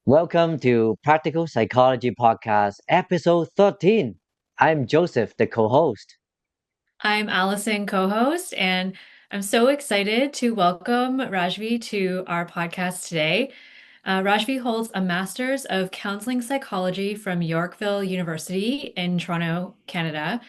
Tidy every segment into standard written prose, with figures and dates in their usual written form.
Welcome to Practical Psychology Podcast, episode 13. I'm Joseph, the co host. I'm Allison, co-host, and I'm so excited to welcome Rajvi to our podcast today. Rajvi holds a Master's of Counseling Psychology from Yorkville University in Toronto, Canada.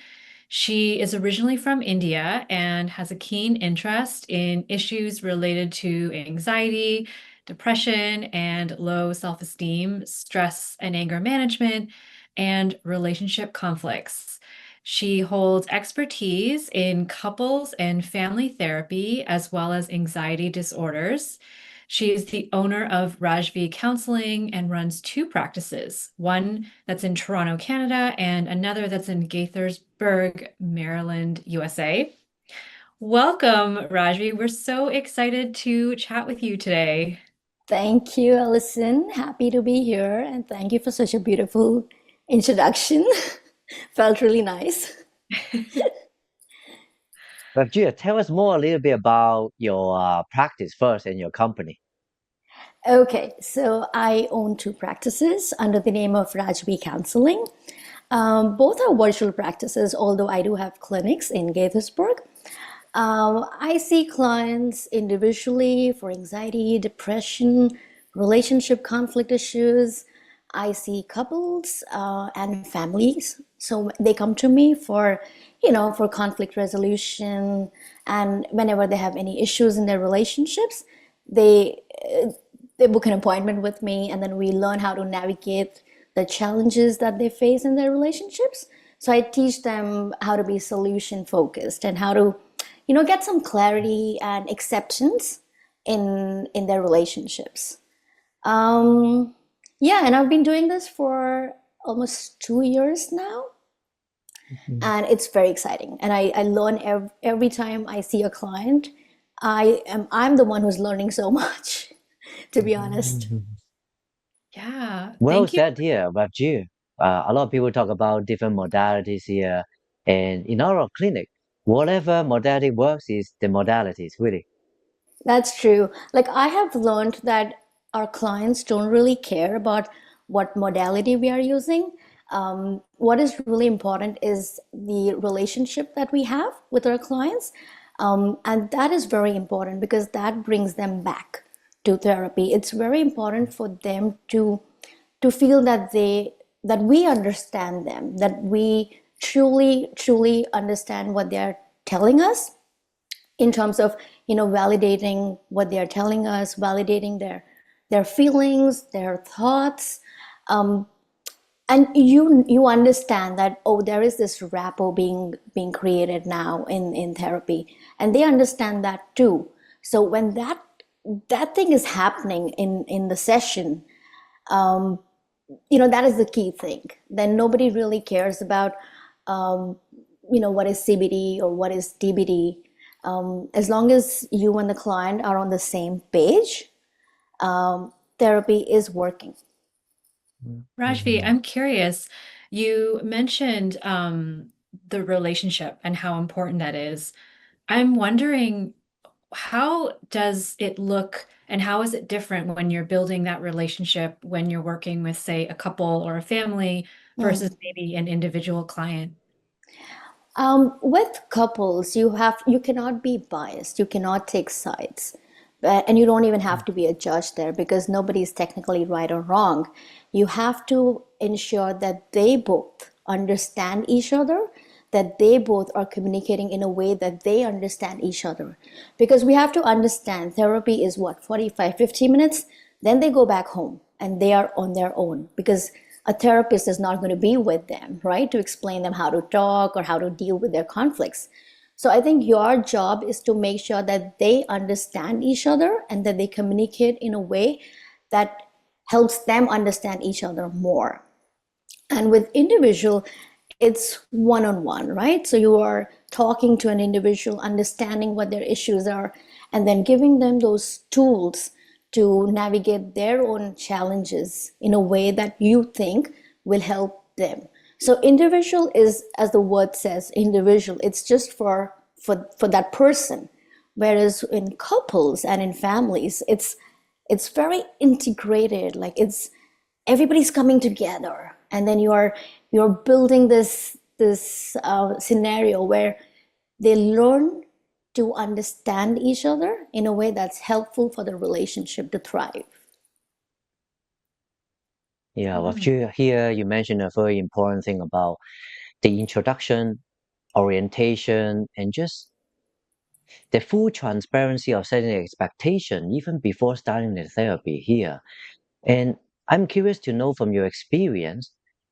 She is originally from India and has a keen interest in issues related to anxiety, depression, and low self-esteem, stress and anger management, and relationship conflicts. She holds expertise in couples and family therapy, as well as anxiety disorders. She is the owner of Rajvi Counseling and runs two practices, one that's in Toronto, Canada, and another that's in Gaithersburg, Maryland, USA. Welcome, Rajvi. We're so excited to chat with you today. Thank you, Alison. Happy to be here, and thank you for such a beautiful introduction. Felt really nice. Rajvi, tell us more a little bit about your practice first and your company. Okay, so I own two practices under the name of Rajvi Counseling. Both are virtual practices, although I do have clinics in Gaithersburg. I see clients individually for anxiety, depression, relationship conflict issues. I see couples and families. So they come to me for conflict resolution, and whenever they have any issues in their relationships, they they book an appointment with me, and then we learn how to navigate the challenges that they face in their relationships. So I teach them how to be solution focused and how to get some clarity and acceptance in their relationships. um yeah, and I've been doing this for almost 2 years now, Mhm. and it's very exciting, and I learn every time I see a client. I'm the one who's learning so much, to be honest. Mhm. Yeah, Well thank you. said here, Rajvi. A lot of people talk about different modalities here, and in our clinic, whatever modality works is the modalities, really. That's true. Like, I have learned that our clients don't really care about what modality we are using. What is really important is the relationship that we have with our clients. And that is very important because that brings them back to therapy. It's very important for them to feel that we understand them, that we truly understand what they're telling us, in terms of validating what they're telling us, validating their feelings, their thoughts. um, and you understand that, oh, there is this rapport being created now in therapy, and they understand that too. So when that thing is happening in the session, that is the key thing. Then nobody really cares about what is CBD or what is DBD. As long as you and the client are on the same page, therapy is working. Rajvi, Mhm. I'm curious. You mentioned the relationship and how important that is. I'm wondering, how does it look and how is it different when you're building that relationship when you're working with, say, a couple or a family versus Mm. maybe an individual client? With couples, you cannot be biased. You cannot take sides. And you don't even have to be a judge there, because nobody is technically right or wrong. You have to ensure that they both understand each other, that they both are communicating in a way that they understand each other. Because we have to understand, therapy is what, 45, 50 minutes? Then they go back home and they are on their own, because a therapist is not going to be with them, right, to explain them how to talk or how to deal with their conflicts. So I think your job is to make sure that they understand each other and that they communicate in a way that helps them understand each other more. And with individual, it's one on one, right? So you are talking to an individual, understanding what their issues are, and then giving them those tools to navigate their own challenges in a way that you think will help them. So individual is, as the word says, individual. It's just for that person. Whereas in couples and in families, it's very integrated. Like, everybody's coming together, and then you're building this scenario where they learn to understand each other in a way that's helpful for the relationship to thrive. Yeah, what you here you mentioned a very important thing about the introduction, orientation, and just the full transparency of setting the expectation even before starting the therapy here. And I'm curious to know from your experience,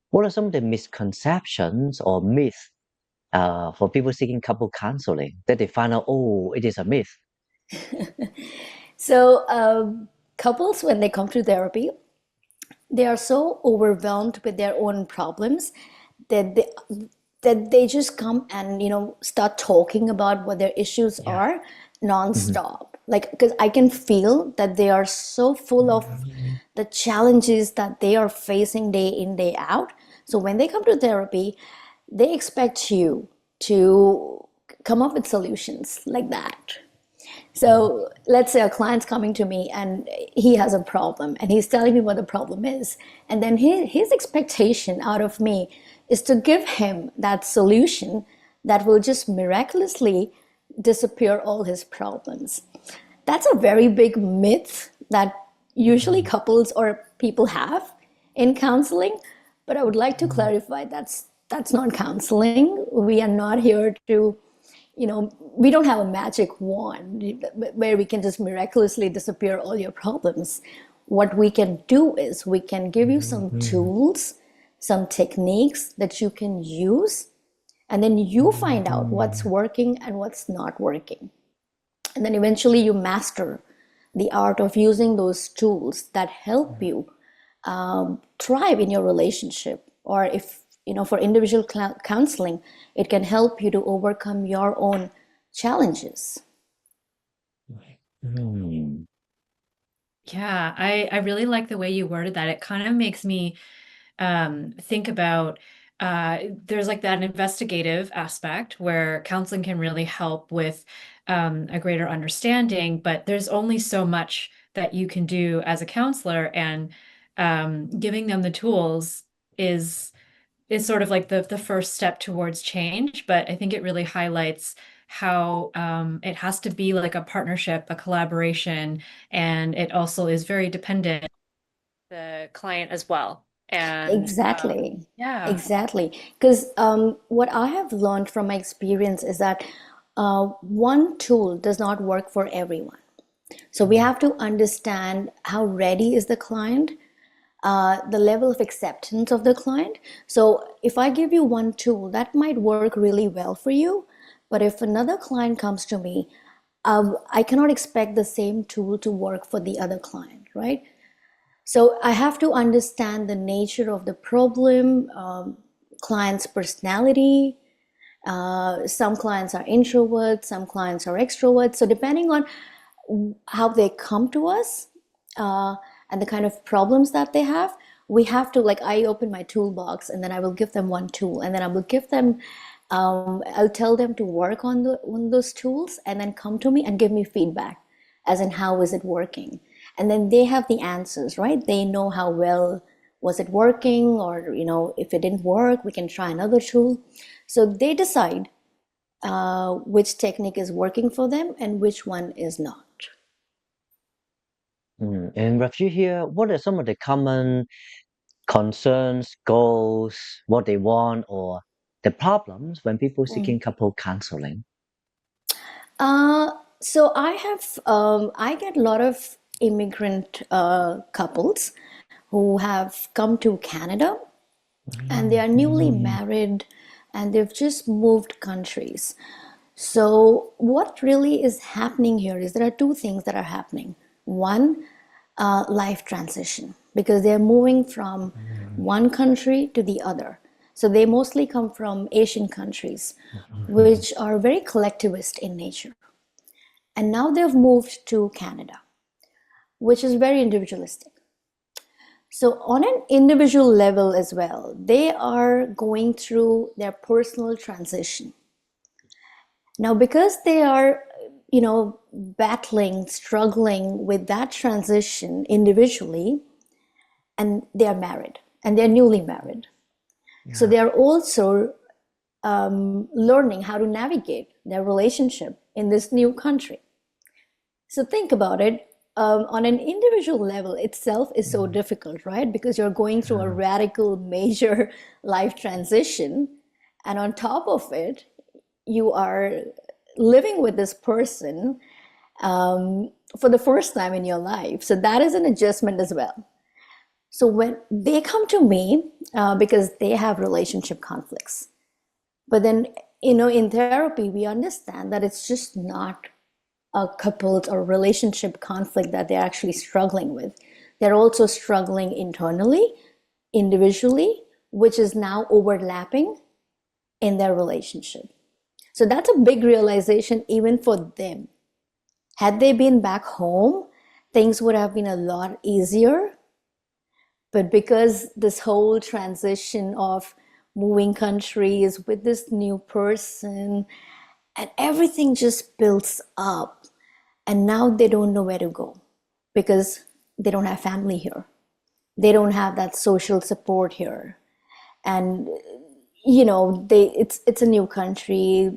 what are some of the misconceptions or myths for people seeking couple counseling that they find out, oh, it is a myth? So couples, when they come to therapy, they are so overwhelmed with their own problems that they just come and start talking about what their issues Yeah. are nonstop. Like, because I can feel that they are so full of the challenges that they are facing day in, day out. So when they come to therapy, they expect you to come up with solutions like that. So let's say a client's coming to me and he has a problem and he's telling me what the problem is. And then his expectation out of me is to give him that solution that will just miraculously disappear all his problems. That's a very big myth that usually couples or people have in counseling. But I would like to clarify that's not counseling. We are not here to, we don't have a magic wand where we can just miraculously disappear all your problems. What we can do is we can give you some tools, some techniques that you can use, and then you find out what's working and what's not working. And then eventually you master the art of using those tools that help you thrive in your relationship. Or if, for individual counseling, it can help you to overcome your own challenges. Hmm. Yeah, I really like the way you worded that. It kind of makes me think about there's like that investigative aspect where counseling can really help with a greater understanding, but there's only so much that you can do as a counselor, and giving them the tools is sort of like the first step towards change. But I think it really highlights how it has to be like a partnership, a collaboration, and it also is very dependent on the client as well. And Exactly. yeah. Exactly. Because what I have learned from my experience is that one tool does not work for everyone. So we have to understand how ready is the client, the level of acceptance of the client. So if I give you one tool, that might work really well for you. But if another client comes to me, I cannot expect the same tool to work for the other client, right? So I have to understand the nature of the problem, client's personality. Some clients are introverts, some clients are extroverts. So depending on how they come to us and the kind of problems that they have, we have to, like, I open my toolbox and then I will give them one tool, and then I will give them, I'll tell them to work on those tools and then come to me and give me feedback, as in how is it working. And then they have the answers, right? They know how well was it working, or if it didn't work, we can try another tool. So they decide which technique is working for them and which one is not. And Rajvi here, what are some of the common concerns, goals, what they want, or the problems when people seeking couple counseling? So I get a lot of immigrant couples who have come to Canada, and they are newly married and they've just moved countries. So what really is happening here is there are two things that are happening. One, life transition, because they're moving from one country to the other. So they mostly come from Asian countries, which are very collectivist in nature. And now they've moved to Canada, which is very individualistic. So on an individual level as well, they are going through their personal transition. Now, because they are, battling, struggling with that transition individually, and they are married and they're newly married. So they are also learning how to navigate their relationship in this new country. So think about it. On an individual level itself is so difficult, right? Because you're going through a radical, major life transition. And on top of it, you are living with this person for the first time in your life. So that is an adjustment as well. So when they come to me, because they have relationship conflicts, but then, in therapy, we understand that it's just not a couples or relationship conflict that they're actually struggling with. They're also struggling internally, individually, which is now overlapping in their relationship. So that's a big realization even for them. Had they been back home, things would have been a lot easier. But because this whole transition of moving countries with this new person and everything just builds up, and now they don't know where to go because they don't have family here. They don't have that social support here. And it's a new country.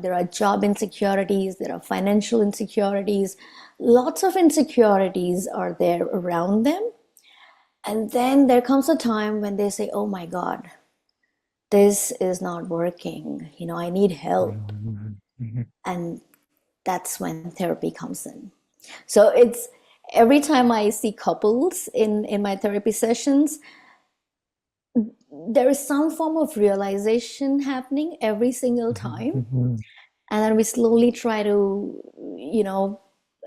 There are job insecurities, there are financial insecurities, lots of insecurities are there around them. And then there comes a time when they say, oh my God, this is not working. I need help. And that's when therapy comes in. So it's every time I see couples in my therapy sessions, there is some form of realization happening every single time. And then we slowly try to,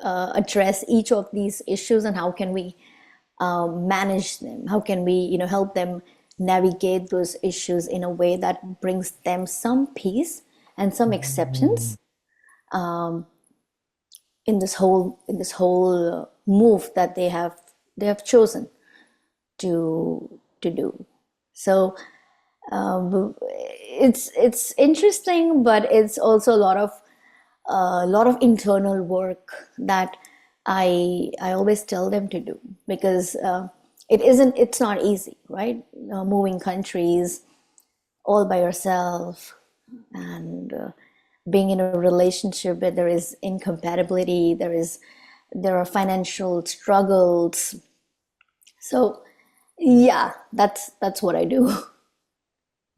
address each of these issues and how can we manage them? How can we, help them navigate those issues in a way that brings them some peace and some acceptance in this whole move that they have chosen to do. So it's interesting, but it's also a lot of internal work that I always tell them to do, because it's not easy, right? Moving countries all by yourself, and being in a relationship where there is incompatibility, there are financial struggles. So yeah, that's what I do.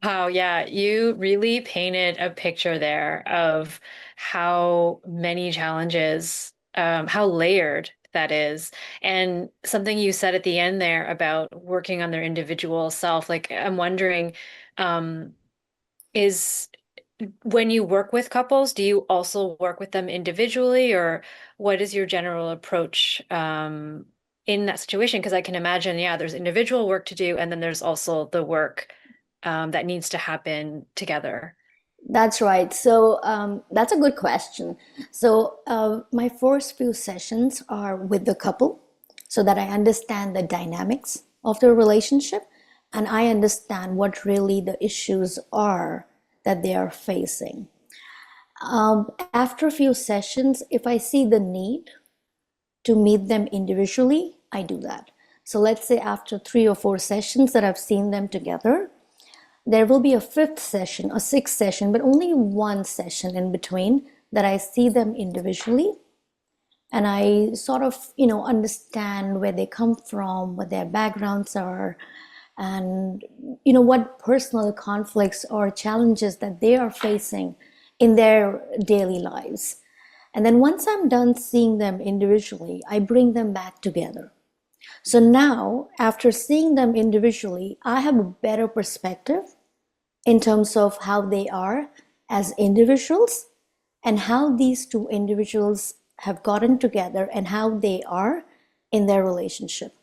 Wow, yeah, you really painted a picture there of how many challenges, how layered that is. And something you said at the end there about working on their individual self, like I'm wondering, is when you work with couples, do you also work with them individually, or what is your general approach in that situation? Because I can imagine, yeah, there's individual work to do, and then there's also the work that needs to happen together. That's right. So that's a good question. So my first few sessions are with the couple so that I understand the dynamics of the relationship and I understand what really the issues are that they are facing. After a few sessions, if I see the need to meet them individually, I do that. So let's say after 3 or 4 sessions that I've seen them together, there will be a 5th session, a 6th session, but only one session in between that I see them individually. And I sort of, understand where they come from, what their backgrounds are, and, what personal conflicts or challenges that they are facing in their daily lives. And then once I'm done seeing them individually, I bring them back together. So now, after seeing them individually, I have a better perspective in terms of how they are as individuals and how these two individuals have gotten together and how they are in their relationship.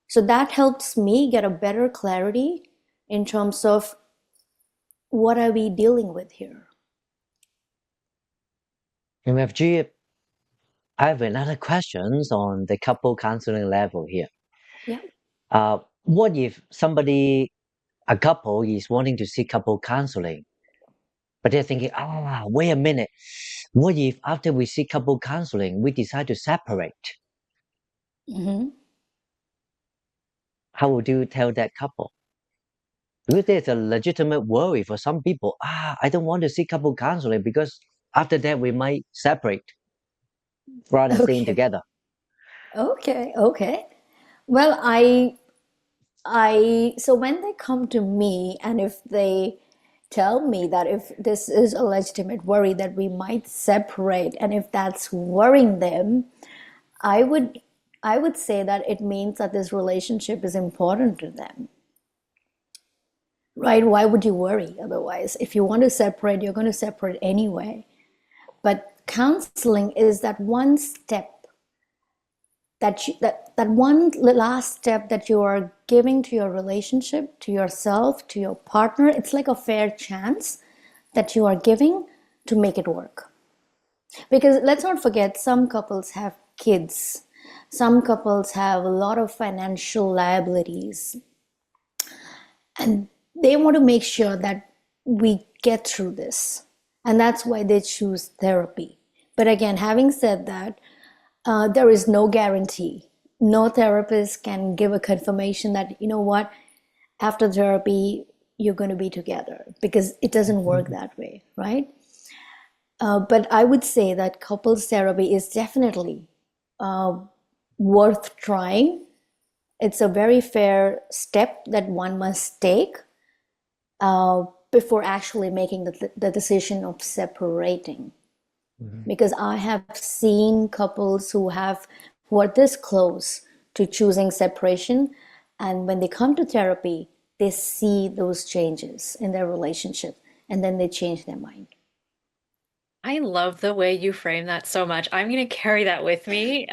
So that helps me get a better clarity in terms of what are we dealing with here. MFG, I have another questions on the couple counseling level here. Yeah. What if a couple is wanting to seek couple counseling, but they're thinking, wait a minute, what if after we seek couple counseling, we decide to separate? Mm-hmm. how would you tell that couple? Because there's a legitimate worry for some people. I don't want to see couple counseling because after that we might separate rather than staying Okay. together. Okay. Well, so when they come to me and if they tell me that if this is a legitimate worry that we might separate and if that's worrying them, I would I would say that it means that this relationship is important to them. Right? Why would you worry otherwise? If you want to separate, you're going to separate anyway. But counseling is that one step that one last step that you are giving to your relationship, to yourself, to your partner. It's like a fair chance that you are giving to make it work. Because let's not forget, some couples have kids, some couples have a lot of financial liabilities, and they want to make sure that we get through this. And that's why they choose therapy. But again, having said that, there is no guarantee. No therapist can give a confirmation that, you know what, after therapy, you're going to be together because it doesn't work that way, right? But I would say that couples therapy is definitely worth trying. It's a very fair step that one must take before actually making the decision of separating. Because I have seen couples who are this close to choosing separation, and when they come to therapy, they see those changes in their relationship, and then they change their mind. I love the way you frame that so much. I'm going to carry that with me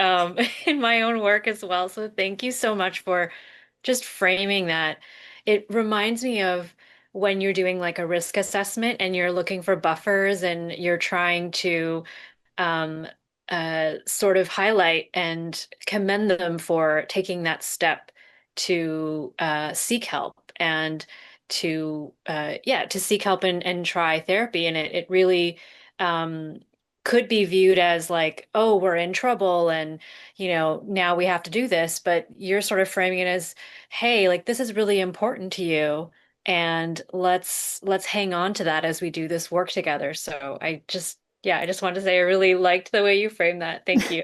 in my own work as well. So thank you so much for just framing that. It reminds me of when you're doing like a risk assessment and you're looking for buffers and you're trying to um, sort of highlight and commend them for taking that step to seek help and to seek help and try therapy. And it really um, could be viewed as like, oh, we're in trouble and, now we have to do this. But you're sort of framing it as, hey, like this is really important to you. And let's hang on to that as we do this work together. So I just wanted to say I really liked the way you framed that. Thank you.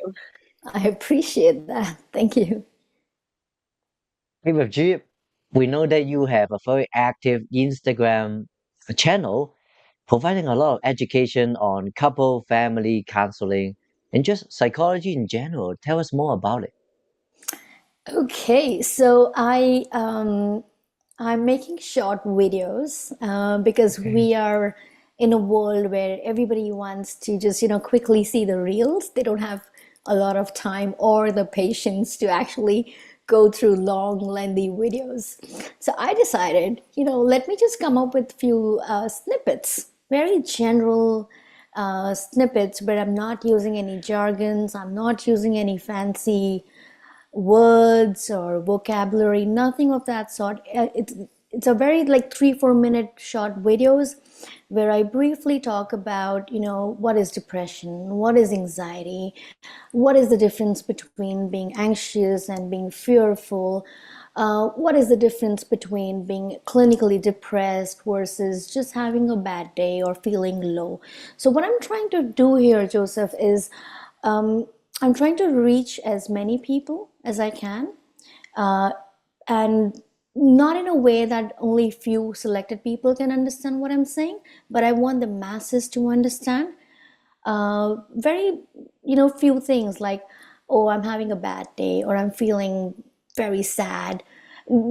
I appreciate that. Thank you. Hey, with Jeep, we know that you have a very active Instagram channel providing a lot of education on couple, family counseling, and just psychology in general. Tell us more about it. Okay, so I'm making short videos because Okay. we are in a world where everybody wants to just quickly see the reels. They don't have a lot of time or the patience to actually go through long, lengthy videos. So I decided, let me just come up with a few snippets, very general snippets, but I'm not using any jargons. I'm not using any fancy words or vocabulary, nothing of that sort. It's a very like 3-4 minute short videos where I briefly talk about, what is depression, what is anxiety, what is the difference between being anxious and being fearful, what is the difference between being clinically depressed versus just having a bad day or feeling low. So what I'm trying to do here, Joseph, is I'm trying to reach as many people as I can, and not in a way that only few selected people can understand what I'm saying, but I want the masses to understand. Very, few things like, oh, I'm having a bad day, or I'm feeling very sad.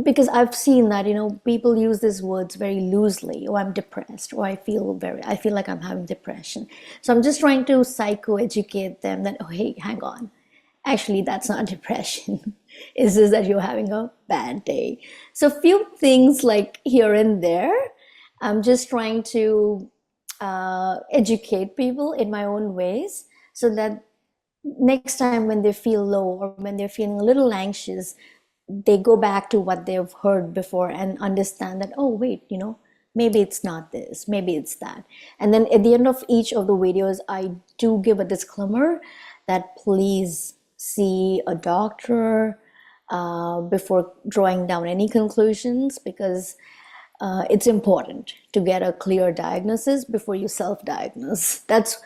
Because I've seen that, people use these words very loosely. Oh, I'm depressed, or I feel like I'm having depression. So I'm just trying to psycho-educate them that, oh, hey, hang on. Actually, that's not depression. It's just that you're having a bad day. So few things like here and there. I'm just trying to educate people in my own ways so that next time when they feel low or when they're feeling a little anxious, they go back to what they've heard before and understand that, oh, wait, maybe it's not this, maybe it's that. And then at the end of each of the videos, I do give a disclaimer that please see a doctor before drawing down any conclusions, because it's important to get a clear diagnosis before you self-diagnose. That's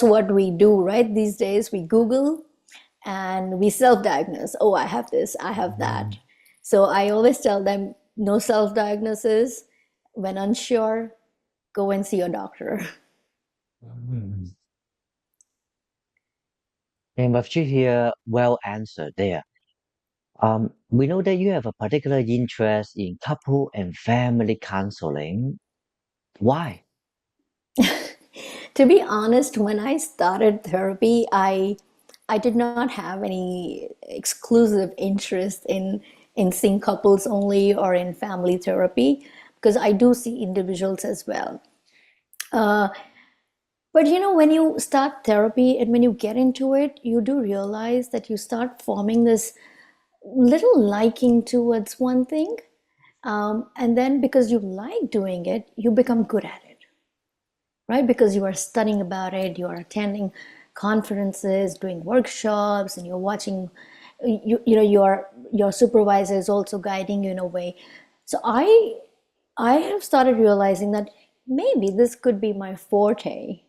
what we do, right? These days we Google and we self-diagnose. Oh, I have this, I have that. So I always tell them, no self-diagnosis. When unsure, go and see your doctor. And Rajvi here, well answered there. We know that you have a particular interest in couple and family counseling. Why? To be honest, when I started therapy, I did not have any exclusive interest in seeing couples only or in family therapy, because I do see individuals as well. But when you start therapy and when you get into it, you do realize that you start forming this little liking towards one thing. And then because you like doing it, you become good at it, right? Because you are studying about it, you are attending conferences, doing workshops, and you're watching, your supervisor is also guiding you in a way. So I have started realizing that maybe this could be my forte,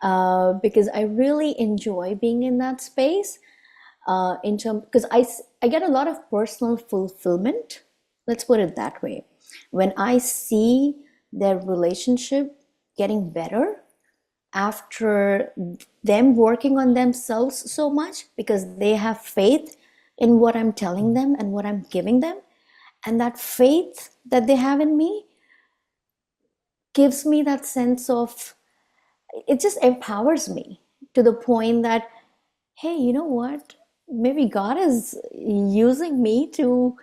because I really enjoy being in that space. Because I get a lot of personal fulfillment. Let's put it that way. When I see their relationship getting better after them working on themselves so much, because they have faith in what I'm telling them and what I'm giving them, and that faith that they have in me gives me that sense of, it just empowers me to the point that, hey, you know what? Maybe God is using me to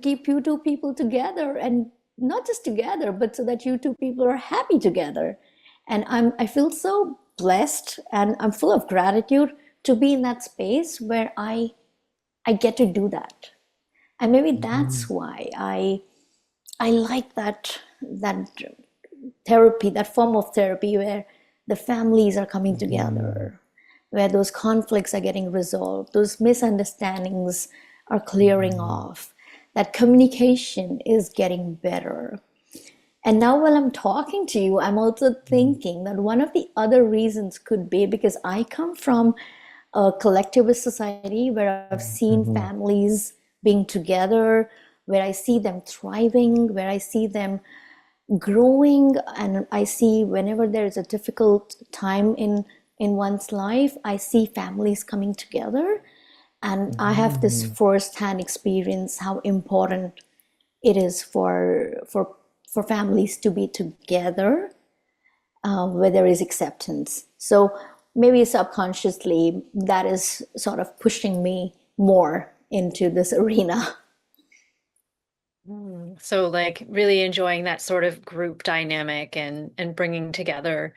keep you two people together, and not just together, but so that you two people are happy together. And I feel so blessed, and I'm full of gratitude to be in that space where I get to do that. And maybe that's why I like that therapy, that form of therapy where the families are coming together, where those conflicts are getting resolved, those misunderstandings are clearing off, that communication is getting better. And now while I'm talking to you, I'm also thinking that one of the other reasons could be because I come from a collectivist society where I've seen families being together, where I see them thriving, where I see them growing, and I see whenever there is a difficult time in one's life, I see families coming together, and I have this first-hand experience how important it is for families to be together, where there is acceptance. So maybe subconsciously that is sort of pushing me more into this arena. So like really enjoying that sort of group dynamic and bringing together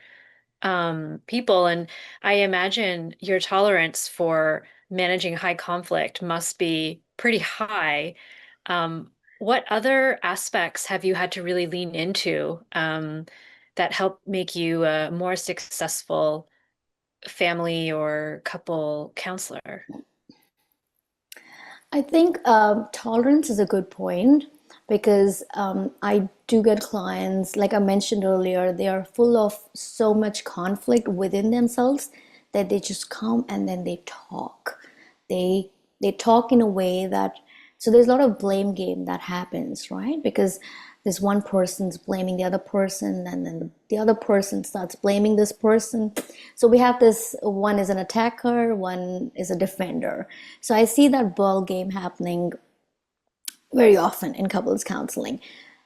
people. And I imagine your tolerance for managing high conflict must be pretty high. What other aspects have you had to really lean into that help make you a more successful family or couple counselor? I think tolerance is a good point, because I do get clients, like I mentioned earlier, they are full of so much conflict within themselves that they just come and then they talk. They talk in a way that, so there's a lot of blame game that happens, right? Because this one person's blaming the other person, and then the other person starts blaming this person. So we have this, one is an attacker, one is a defender. So I see that ball game happening very often in couples counseling.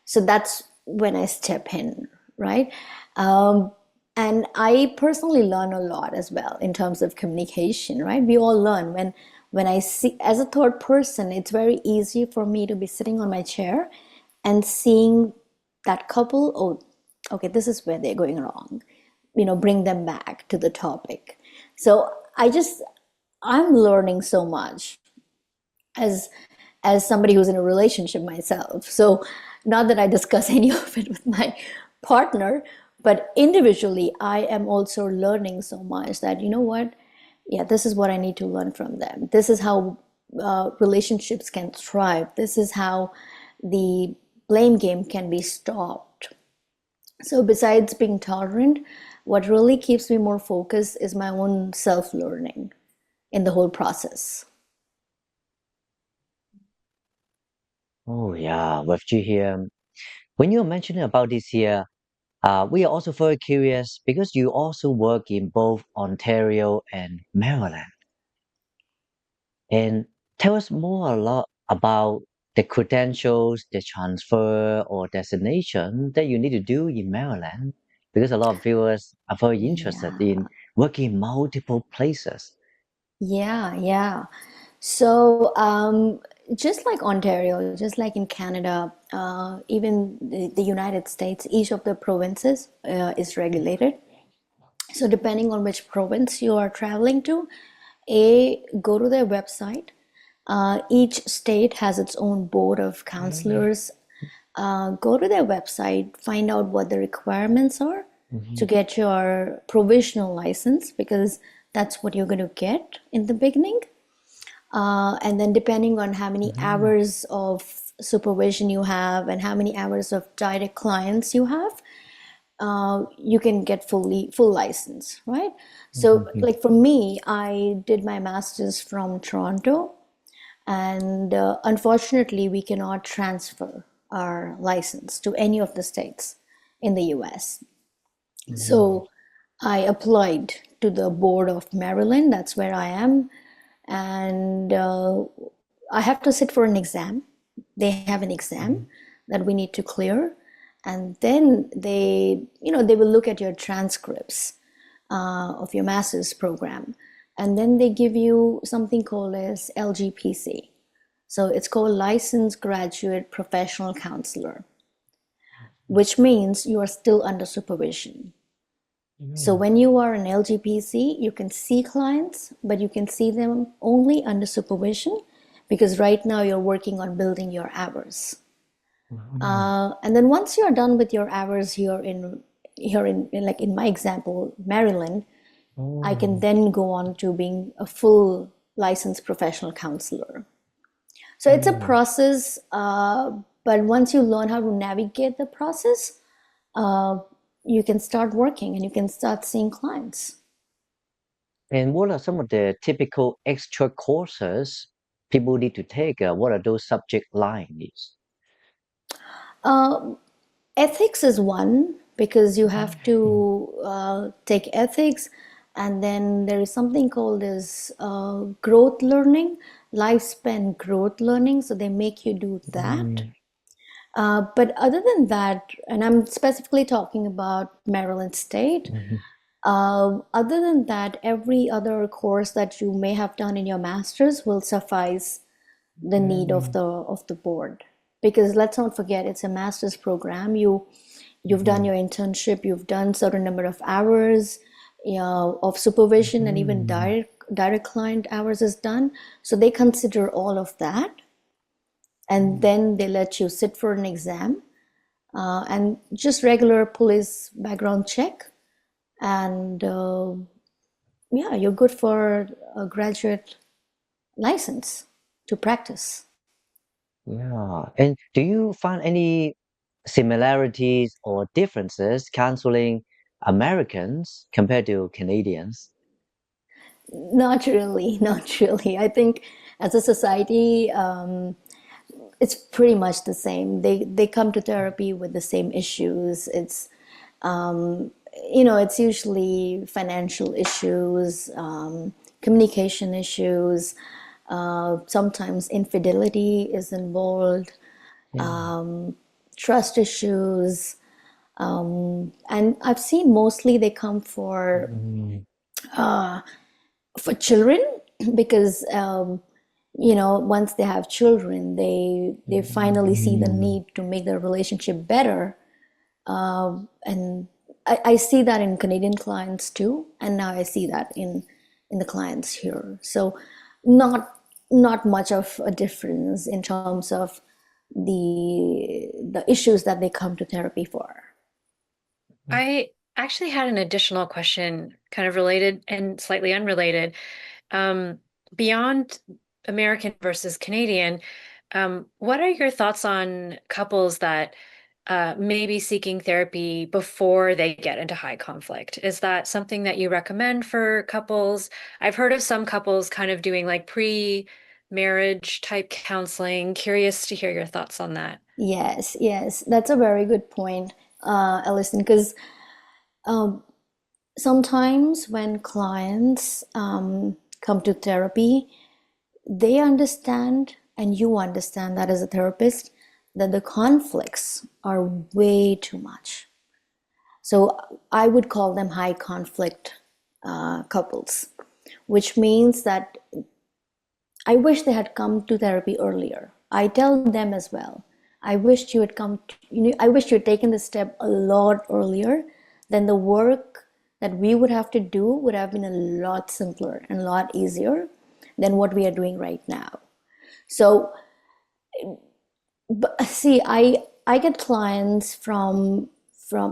So that's when I step in, right? And I personally learn a lot as well in terms of communication, right? We all learn. When I see, as a third person, it's very easy for me to be sitting on my chair and seeing that couple, oh, okay, this is where they're going wrong. Bring them back to the topic. So I'm learning so much as somebody who's in a relationship myself. So not that I discuss any of it with my partner, but individually, I am also learning so much that, you know what? Yeah, this is what I need to learn from them. This is how relationships can thrive. This is how the blame game can be stopped. So besides being tolerant, what really keeps me more focused is my own self-learning in the whole process. Oh yeah, with you here. When you were mentioning about this here, we are also very curious because you also work in both Ontario and Maryland. And tell us more a lot about the credentials, the transfer or destination that you need to do in Maryland, because a lot of viewers are very interested Yeah, in working in multiple places. yeah. So, just like Ontario, just like in Canada, even the United States, each of the provinces is regulated. So, depending on which province you are traveling to, go to their website. Each state has its own board of counselors. Go to their website, find out what the requirements are to Mhm, get your provisional license, because that's what you're going to get in the beginning. And then depending on how many mhm, hours of supervision you have and how many hours of direct clients you have, you can get full license, right? So mhm, like for me, I did my master's from Toronto, and unfortunately we cannot transfer our license to any of the states in the US. mhm, So I applied to the board of Maryland, that's where I am, and I have to sit for an exam. They have an exam mhm, that we need to clear, and then they will look at your transcripts of your master's program, and then they give you something called as LGPC. So it's called Licensed Graduate Professional Counselor, which means you are still under supervision. So mhm. when you are an LGPC, you can see clients, but you can see them only under supervision, because right now you're working on building your hours. Mhm. And then once you're done with your hours here in like in my example, Maryland, I can Oh, then go on to being a full licensed professional counselor. So it's a oh. process, but once you learn how to navigate the process, uh, you can start working and you can start seeing clients. And what are some of the typical extra courses people need to take? What are those subject lines? Uh, Ethics is one, because you have Mhm, to take ethics, and then there is something called as growth learning, lifespan growth learning. So they make you do that. mhm, But other than that, and I'm specifically talking about Maryland State. mhm, Other than that, every other course that you may have done in your master's will suffice the need of mhm, the board, because let's not forget it's a master's program. You've done mhm, your internship, you've done certain number of hours, of supervision, and even mhm. direct client hours is done, so they consider all of that, and then they let you sit for an exam, and just regular police background check, and yeah, you're good for a graduate license to practice. Yeah. And do you find any similarities or differences counseling Americans compared to Canadians? Not really, not really. I think as a society, it's pretty much the same. They come to therapy with the same issues. It's usually financial issues, communication issues. Sometimes infidelity is involved, Yeah. trust issues, and I've seen mostly they come Mhm, for children, because once they have children, they finally see the mhm. need to make their relationship better, and I see that in Canadian clients too, and now I see that in the clients here. So not not much of a difference in terms of the issues that they come to therapy for. I actually had an additional question, kind of related and slightly unrelated. Um, Beyond American versus Canadian, what are your thoughts on couples that may be seeking therapy before they get into high conflict? Is that something that you recommend for couples? I've heard of some couples kind of doing like pre-marriage type counseling. Curious to hear your thoughts on that. Yes, that's a very good point, Alison, because sometimes when clients come to therapy, they understand, and you understand that as a therapist, that the conflicts are way too much. So I would call them high conflict couples, which means that I wish they had come to therapy earlier. I tell them as well. I wished you had I wish you had taken this step a lot earlier. Then the work that we would have to do would have been a lot simpler and a lot easier than what we are doing right now. So, see, I get clients from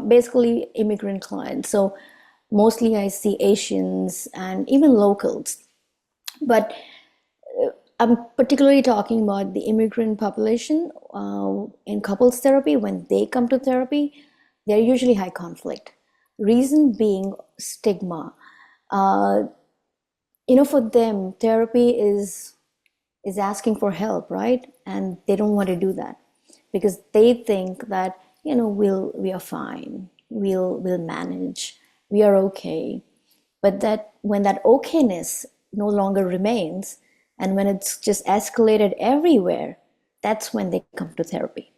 basically immigrant clients. So mostly I see Asians and even locals. But I'm particularly talking about the immigrant population in couples therapy. When they come to therapy, they're usually high conflict. Reason being stigma. For them, therapy is asking for help, right? And they don't want to do that because they think that we are fine, we'll manage, we are okay. But that when that okayness no longer remains, and when it's just escalated everywhere, that's when they come to therapy.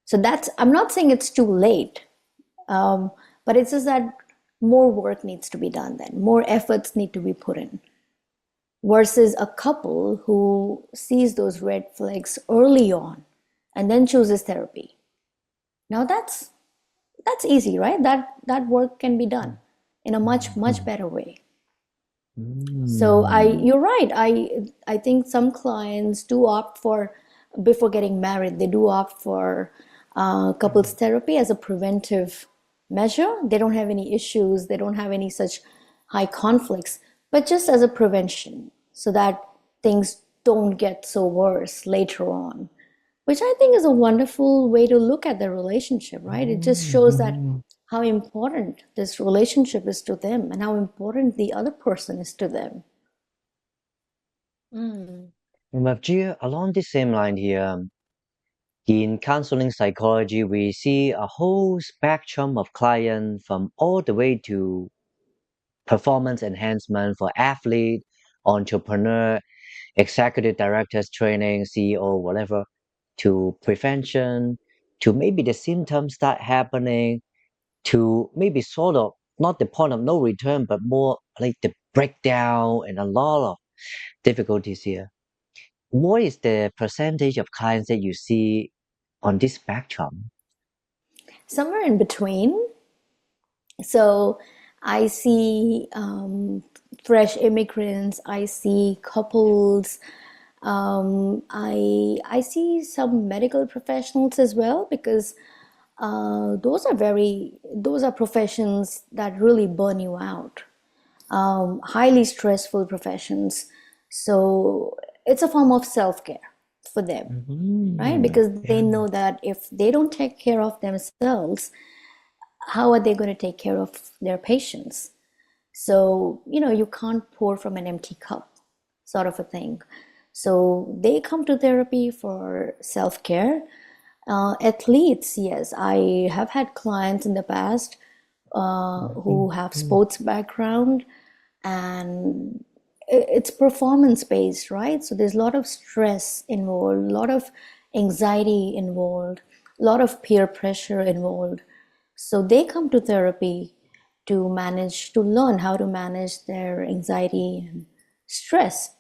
So I'm not saying it's too late, but it's just that more work needs to be done then, more efforts need to be put in. Versus a couple who sees those red flags early on and then chooses therapy. Now that's easy, right? That work can be done in a much better way. So you're right. I think some clients do opt for, before getting married, they do opt for couples therapy as a preventive measure. They don't have any issues, they don't have any such high conflicts, but just as a prevention so that things don't get so worse later on, which I think is a wonderful way to look at the relationship, right? It just shows that how important this relationship is to them and how important the other person is to them. Rajvi, along the same line here, in counseling psychology, we see a whole spectrum of clients from all the way to performance enhancement for athlete, entrepreneur, executive directors training, CEO, whatever, to prevention, to maybe the symptoms start happening, to maybe sort of not the point of no return, but more like the breakdown and a lot of difficulties here. What is the percentage of clients that you see on this spectrum? Somewhere in between. So I see fresh immigrants, I see couples, I see some medical professionals as well, because those are professions that really burn you out. Highly stressful professions. So it's a form of self-care for them, right? Because they know that if they don't take care of themselves, how are they going to take care of their patients? So, you can't pour from an empty cup, sort of a thing. So they come to therapy for self-care. Athletes, yes, I have had clients in the past who have sports background, and it's performance based, right? So there's a lot of stress involved, a lot of anxiety involved, a lot of peer pressure involved. So they come to therapy to learn how to manage their anxiety and stress.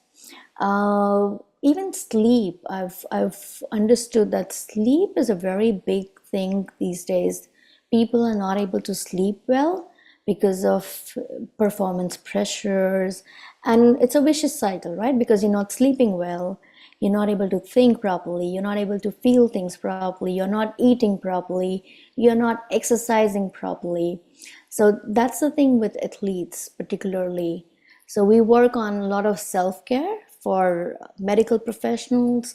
Even sleep, I've understood that sleep is a very big thing these days. People are not able to sleep well because of performance pressures, and it's a vicious cycle, right? Because you're not sleeping well, you're not able to think properly, you're not able to feel things properly, you're not eating properly, you're not exercising properly. So that's the thing with athletes particularly. So we work on a lot of self-care for medical professionals,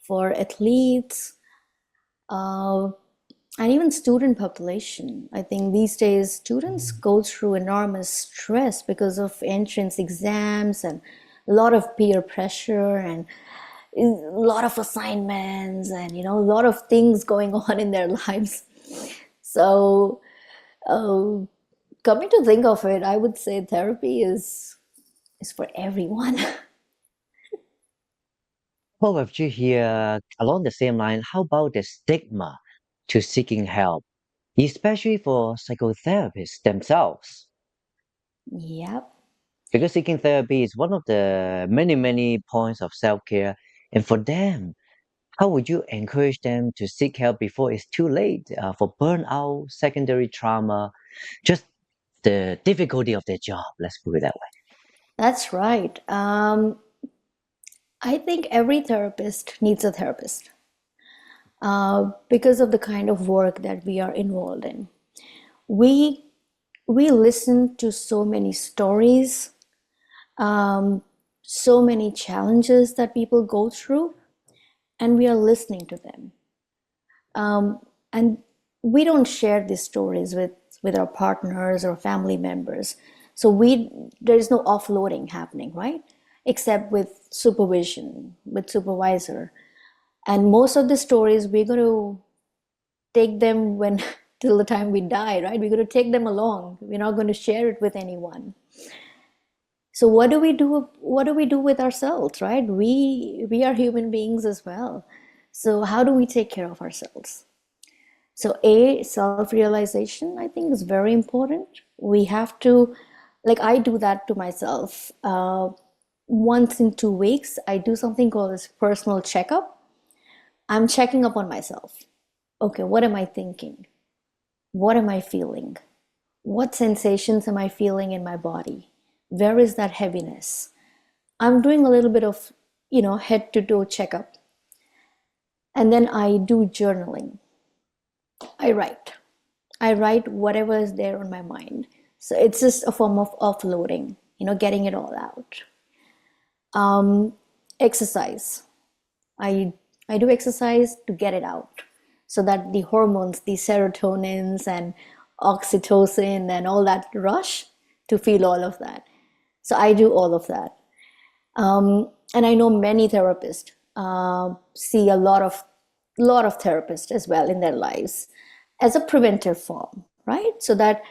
for athletes, uh, and even student population. I think these days students go through enormous stress because of entrance exams and a lot of peer pressure and a lot of assignments and a lot of things going on in their lives. So coming to think of it, I would say therapy is for everyone. Well, with you here, along the same line, how about the stigma to seeking help, especially for psychotherapists themselves? Yep. Because seeking therapy is one of the many, many points of self-care. And for them, how would you encourage them to seek help before it's too late for burnout, secondary trauma, just the difficulty of their job? Let's put it that way. That's right. I think every therapist needs a therapist because of the kind of work that we are involved in. We we listen to so many stories, so many challenges that people go through, and we are listening to them. And we don't share these stories with our partners or family members. So there is no offloading happening, right? Except with supervision, with supervisor. And most of the stories we're going to take them when till the time we die, right? We're going to take them along. We're not going to share it with anyone. So what do we do? What do we do with ourselves, right? We are human beings as well. So how do we take care of ourselves? So self-realization, I think, is very important. We have to, like I do that to myself. Once in 2 weeks, I do something called as personal checkup. I'm checking up on myself. Okay, what am I thinking? What am I feeling? What sensations am I feeling in my body? Where is that heaviness? I'm doing a little bit of, head to toe checkup. And then I do journaling. I write. I write whatever is there on my mind. So it's just a form of offloading, getting it all out. Exercise. I do exercise to get it out so that the hormones, the serotonins and oxytocin and all that rush to feel all of that. So I do all of that. And I know many therapists see a lot of therapists as well in their lives as a preventive form, right? So that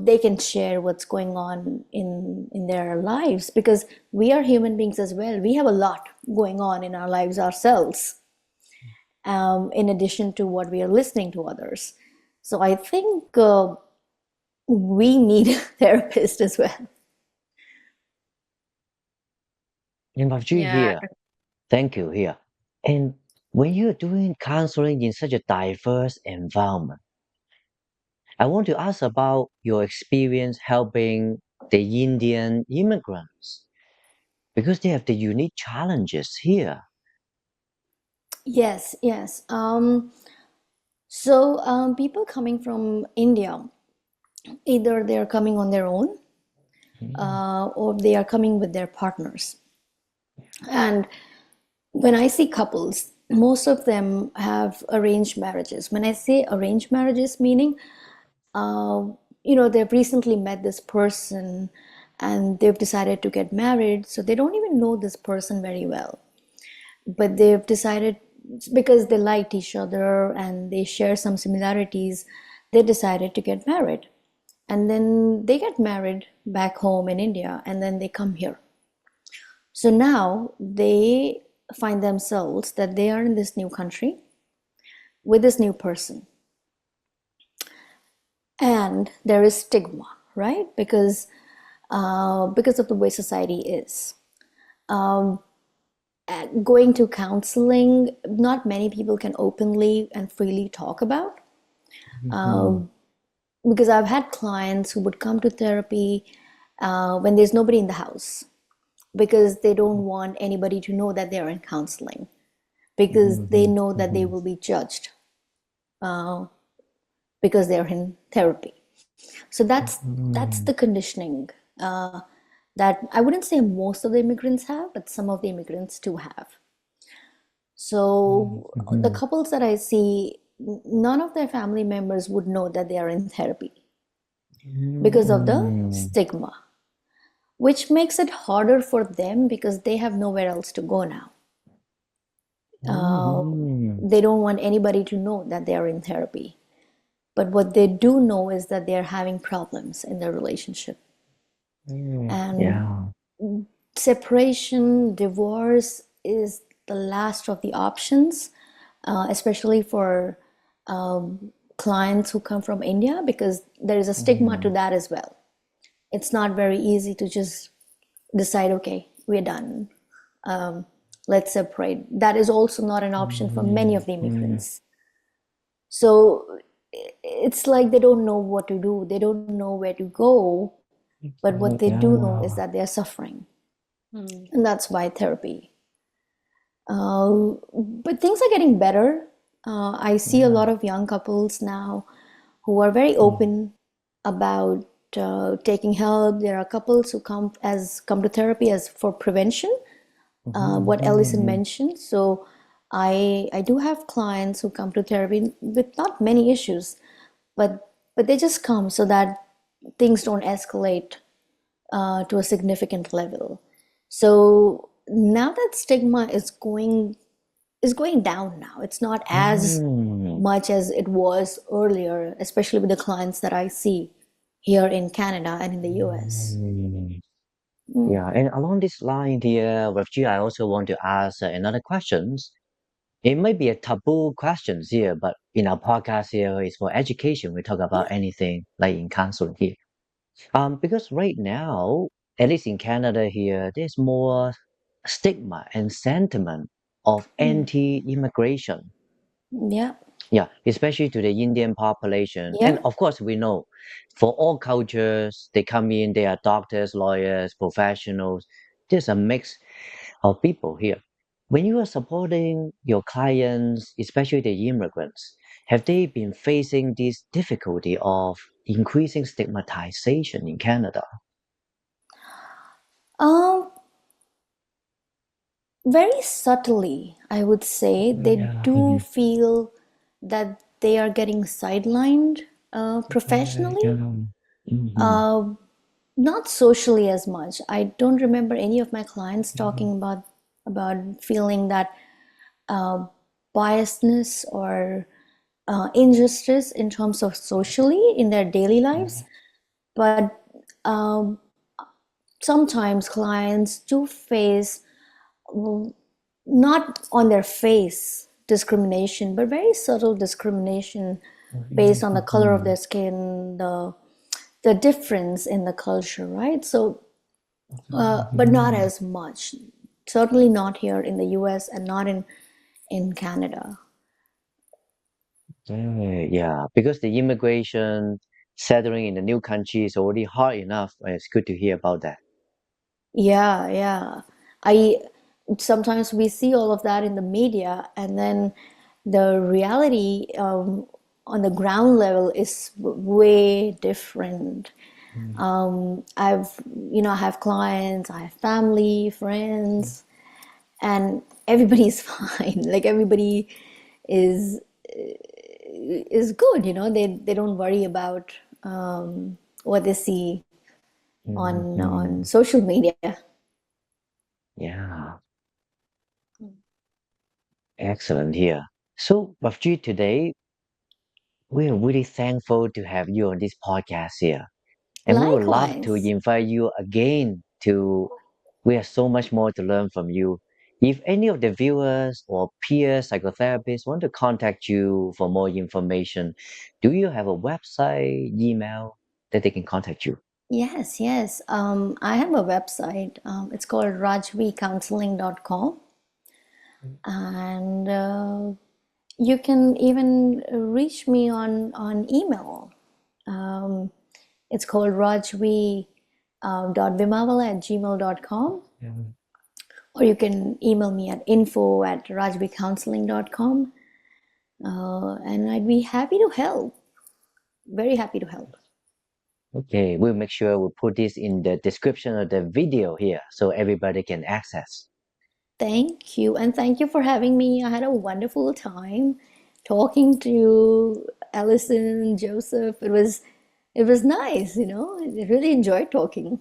they can share what's going on in their lives, because we are human beings as well. We have a lot going on in our lives ourselves, in addition to what we are listening to others. So I think we need therapists as well. And with you Yeah. here, thank you here. And when you're doing counseling in such a diverse environment, I want to ask about your experience helping the Indian immigrants because they have the unique challenges here. Yes, yes. So people coming from India, either they're coming on their own or they are coming with their partners. And when I see couples, most of them have arranged marriages. When I say arranged marriages, meaning, they've recently met this person and they've decided to get married. So they don't even know this person very well. But they've decided, because they liked each other and they share some similarities, they decided to get married. And then they get married back home in India and then they come here. So now they find themselves that they are in this new country with this new person. And there is stigma, right? Because of the way society is. Going to counseling, not many people can openly and freely talk about. Because I've had clients who would come to therapy when there's nobody in the house, because they don't want anybody to know that they're in counseling, because they know that they will be judged because they're in therapy. So that's the conditioning that I wouldn't say most of the immigrants have, but some of the immigrants do have. So the Mhm. couples that I see, none of their family members would know that they are in therapy because of the Mhm. stigma, which makes it harder for them because they have nowhere else to go now. Uh, Mhm. they don't want anybody to know that they are in therapy. But what they do know is that they're having problems in their relationship. And Yeah. separation, divorce is the last of the options, especially for clients who come from India, because there is a stigma to Mhm. that as well. It's not very easy to just decide, okay, we're done. Let's separate. That is also not an option for many of the Mhm. immigrants. So it's like they don't know what to do. They don't know where to go. But what they do know is Yeah. that they're suffering. Mm. And that's why therapy. But things are getting better. I see a Yeah. lot of young couples now who are very Mm. open about taking help. There are couples who come to therapy as for prevention, Mhm. what Ellison Mhm. mentioned. So I do have clients who come to therapy with not many issues, but they just come so that things don't escalate to a significant level. So now that stigma is going down now. It's not as Mhm. much as it was earlier, especially with the clients that I see here in Canada and in the US. Mhm. Yeah, and along this line here, Rajvi, I also want to ask another questions. It might be a taboo questions here, but in our podcast here is for education. We talk about Yeah, anything like in counseling here. Because right now, at least in Canada here, there's more stigma and sentiment of anti-immigration. yeah, Yeah, especially to the Indian population. And yeah. of course, we know for all cultures, they come in, they are doctors, lawyers, professionals. There's a mix of people here. When you are supporting your clients, especially the immigrants, have they been facing this difficulty of increasing stigmatization in Canada? Um, Very subtly, I would say, they Yeah. do Mhm. feel that they are getting sidelined Yeah. professionally, Mhm. uh, not socially as much. I don't remember any of my clients talking about feeling that biasness or injustice in terms of socially in their daily lives. But um, sometimes clients do face not on their face discrimination, but very subtle discrimination based on the color of Mhm. their skin, the difference in the culture, right? So, but not Mhm. as much. Certainly not here in the U.S. and not in Canada. Yeah, because the immigration settling in the new country is already hard enough. It's good to hear about that. Yeah, yeah. I sometimes we see all of that in the media, and then the reality on the ground level is way different. I've, I have clients, I have family, friends, and everybody's fine. Like everybody is is good, they don't worry about what they see on Mhm. social media. Yeah, excellent here. So, Bhavji, today we're really thankful to have you on this podcast here. And we would love to Likewise. invite you again to, we have so much more to learn from you. If any of the viewers or peer psychotherapists want to contact you for more information, do you have a website, email that they can contact you? Yes, yes. I have a website. It's called rajvicounseling.com. And you can even reach me on email. Um, it's called rajvi dot vimawala@gmail.com, Yeah. or you can email me at info@rajvicounseling.com, and I'd be happy to help. Very happy to help. Okay, we'll make sure we'll put this in the description of the video here so everybody can access. Thank you. And thank you for having me. I had a wonderful time talking to you, Allison, Joseph. It was nice, I really enjoyed talking.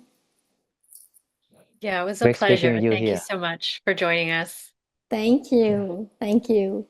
Yeah, it was a Great speaking pleasure. with you Thank you here. so much for joining us. Thank you. Thank you.